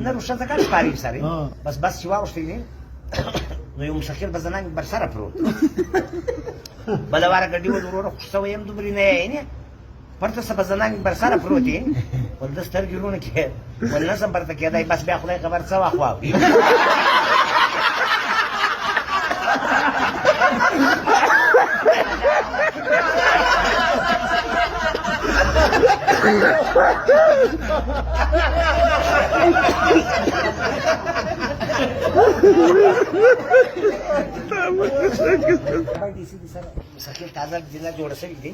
نه روښه ځکه ښکاري سره بس چې واوښتې دي نو یو مسافر به زنان بر سره پروت بله واره ګډي ول وروره خوش شوی یم دومرې نه یې پرته څه به زنان بر سره پروت یې ول ده سترګې ورونه کې ول نه سم پرته کېدی بس بیا خدای خبر څه وخت واوري مسافر تازه ډیله جوړه شوې دي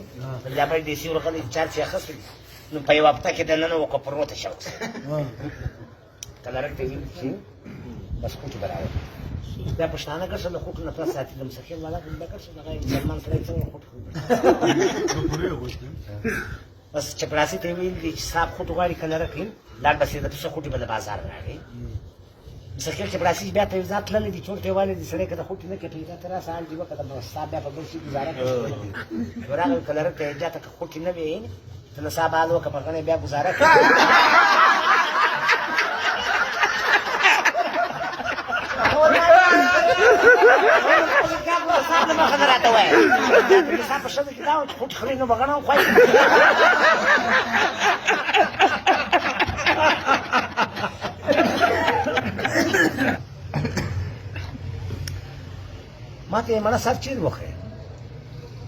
بیا به ډیسي ورغلی چار چې اخیستې نو په یوه هفته کې دننه وکړه پروته شوه کلرک ته ویل چې بس خوټې به راوړي بیا پښتانه ګرځه له خوټو نه پرته ساتي د مسافر والا دا ګرځه دغه مسلمان سړی څنګه خوټ خوري بس چپړاسي ته ویل دي چې صاحب خوټ غواړي کلرک یې لاړ بسې د پسه خوټې به د بازار راغی مسافر چپړاسي بیا ته ځات تللی دي چورتې والي دي سړی که د خوټې نه کوي پیدا ته راسه حال دي وکړه د صاحب بیا په بل شي ګزاره کوي راغی کلرک ته جاته که خوټې نه وي ته د صاحب حال وکړه په غنې بیا ګزاره کوي صاحب ما خبر راته وایي صاحب په ښځه کې دا و چې خوټې خوري نو بغنه خوښ ما ته یې مړه سر چیر وخی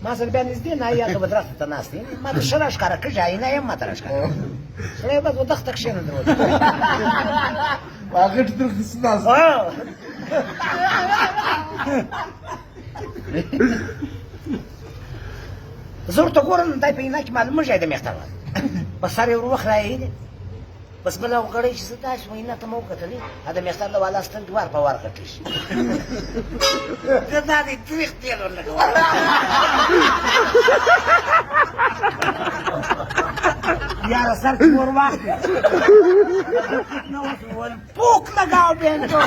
ما سره بیا نږدې نه یا که به درخته ته ناست یې ما ته ښه راښکاره کړي آینه یم ما ته راښکاره سړی بس ودښته کښېنه هغه ته درخص ناست زه ورته ګورم دی په عینه کې معلومه شی د مېختر بس سر یې ور وخرایي بس بله غړی چې زه داسې عینه ته مو وکتلې د مېختر له والا سترګې وار په وار غټې شي زه دا دې تریخ تېل ورلګوم یاره سر کې ور واخلې ول پوک لګاو بېنټو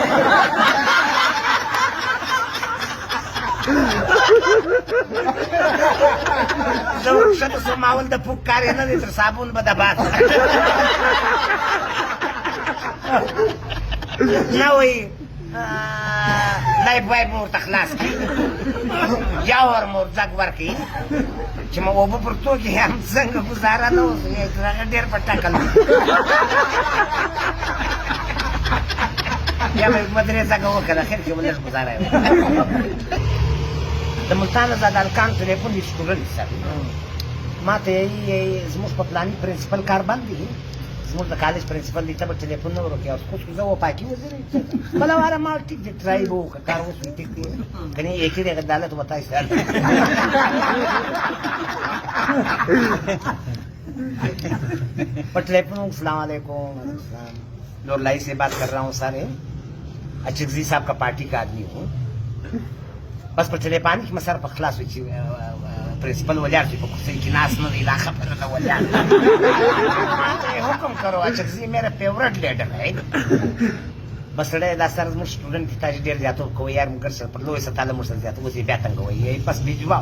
زه ورکښته سوم اول د پوک کار یې نه دی تر صابون به د باد نه وایي لایف باید مو ورته خلاص کړي یا ور مو ځګ ورکړي چې ما اوبه پر توکې هم څنګه ګزاره نه اوس هغه ډېر په ټکل بیا مې درې ځګه وکړه خیر کې به لږ ګزاره یې د ملتان زاد الکان ټلیفون هیڅ ټولنې سره ما ته یې زموږ په پلاني پرنسپل کار بند دي زموږ د کالج پرنسپل دی ته به ټلیفون نه ورکوي اوس خو زه وپاکي وزیر بله واره ما ټیک دی ټرای به وکړه کار اوس ټیک دی که نه یې کړې عدالت به تاسې پر ٹلیفون السلام علیکم نور لائی سے بات کر رہا ہوں سر اچکزی صاحب کا پارٹی کا آدمی ہوں بس پر چلے پانی کی مسار پر خلاص ہوئی پرنسپل ولیار کی پکوسی کی ناس نہ دی لاخا پر نہ ولیار حکم کرو اچکزی میرا فیورٹ لیڈر ہے بس رہے دا سر مر سٹوڈنٹ کی تاج ډیر زیاتو کوي یار موږ سره پر لوی ستاله مر سره زیاتو وسی بیا څنګه وایي پس بیجوا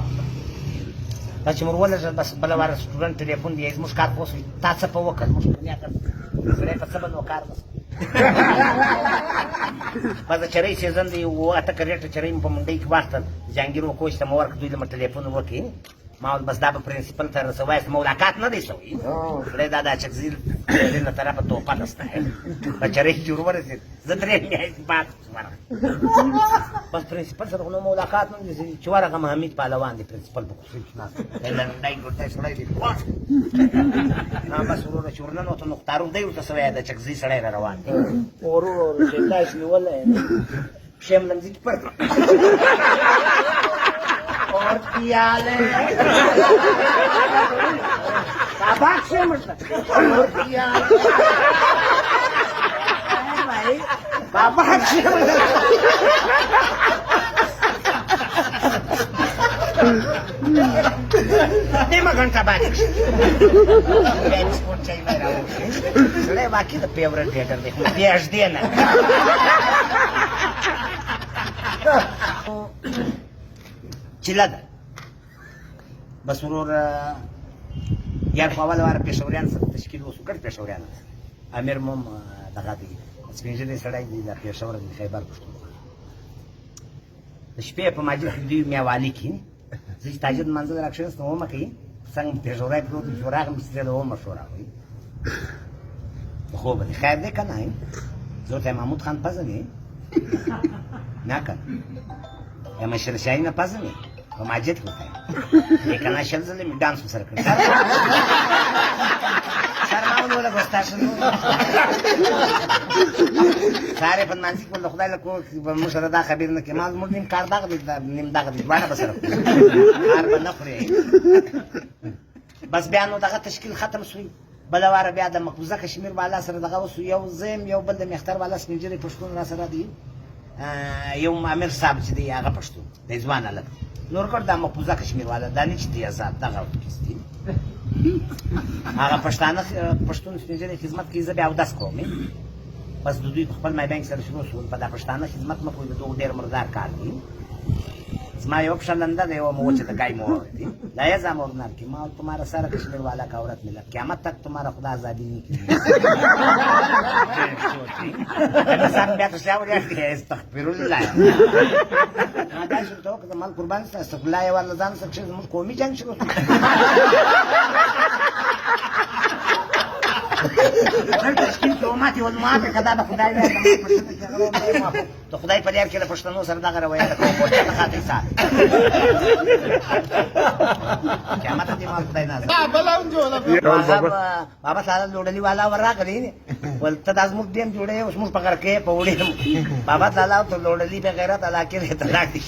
دا چې مر ولا بس بل واره سټوډنټ ټلیفون دی موږ کار کوو تاسو په وکړ موږ دنیا کار سره په سبا نو کار بس بس چرای سیزن دی و اته کریټ چرای په منډي کې واستل جانګیرو کوښ ته مورک دوی له ټلیفون وکړي ما بس دا په پرنسپل ته رسوایس ملاقات نه دی شوی خدای دا چکزیر دې طرف ته په نسته چرای جوړ ورسید زه درې میاشتې بعد بس پرنسپل سره نو ملاقات نه دي چې ورغه محمد پهلوان دی پرنسپل په کوڅه کې ناست دی لنډای ګټای سړی دی نه بس ورور چورنه نو ته نختارو دی ورته سوی دا چکزی سړی را روان دی ورور چې تاسو نیولای شم لمزي پر اور پیاله بابا سے مطلب اور پیاله بھائی بابا سے نیمه غنټه باندې سپورټ چای وای راو سره واکې د فیورټ ډیټر دی بیاش دی نه چله ده بس ورور یار په اول واره پېښوریان سره تشکیل وسو کړ پېښوریان امیر مم د دغه دی سپین ږیری سړی دی د پېښور د خیبر پښتونخوا د شپې په مسجد کې دوی میوالي کښېني زه چې تهجد لمانځه ته راکښېنستم ومه کوي څنګه پېښوری پروت وي چې راغلم چې د ومه شو راغی د خوبه دی خیر دی که نه زه ورته محمود خان پزنې نه که یا مشر شاهي نه پزنې په مسجد کې ورته یم که نه شل ځلې مې ډانس ورسره کړی سر ما ولوله ګستا شو سارې په لمانځي کې د خدای له کور موږ سره دا خبرې نه کوي ما زموږ نیم کار دغه دی نیم دغه دی دواړه به سره کار به نه خورې بس بیا نو دغه تشکیل ختم شوی بله واره بیا د مقبوضه کشمیر والا سره دغه وسو یو زه یم یو بل د مختر والا سپین ږیری پښتون را سره دی یو امیر صاحب چې دی هغه پښتون دی ځوان هلک نور کړ دا مقبوضه کشمیر والا دا نه چې دی آزاد دغه کیستی هغه پښتانه پښتون سپین ږیری خدمت کوي زه بیا اودس کوم بس د دوی په خپل میدان کې سره شروع شول په دا پښتانه خدمت مه کوئ د دغو ډېر مردار کار دی زما یو پښه لنده دی یوه مو وچه د گای مو دی لایزا مورنر کی ما تمہارا سارا کشمیر والا کا عورت ملا قیامت تک تمہارا خدا آزادی نہیں کی انسان بیا ته شاو دی استغفر الله ما دا شو ته که مال قربان ست استغفر الله یو الله ځان سره چې موږ قومي جنگ شروع تشکیل کوماتي ولمات کدا د خدای د خدای په لار کې د پښتنو سره دغه روایت کوم په خاطر سات قیامت دې ما خدای نه بابا تعالی لوړلی والا ورغلی ولته د ازمو دیم جوړه اوس موږ په غر کې په وړي بابا تعالی ته لوړلی به غیرت علاقه ته طلاق دي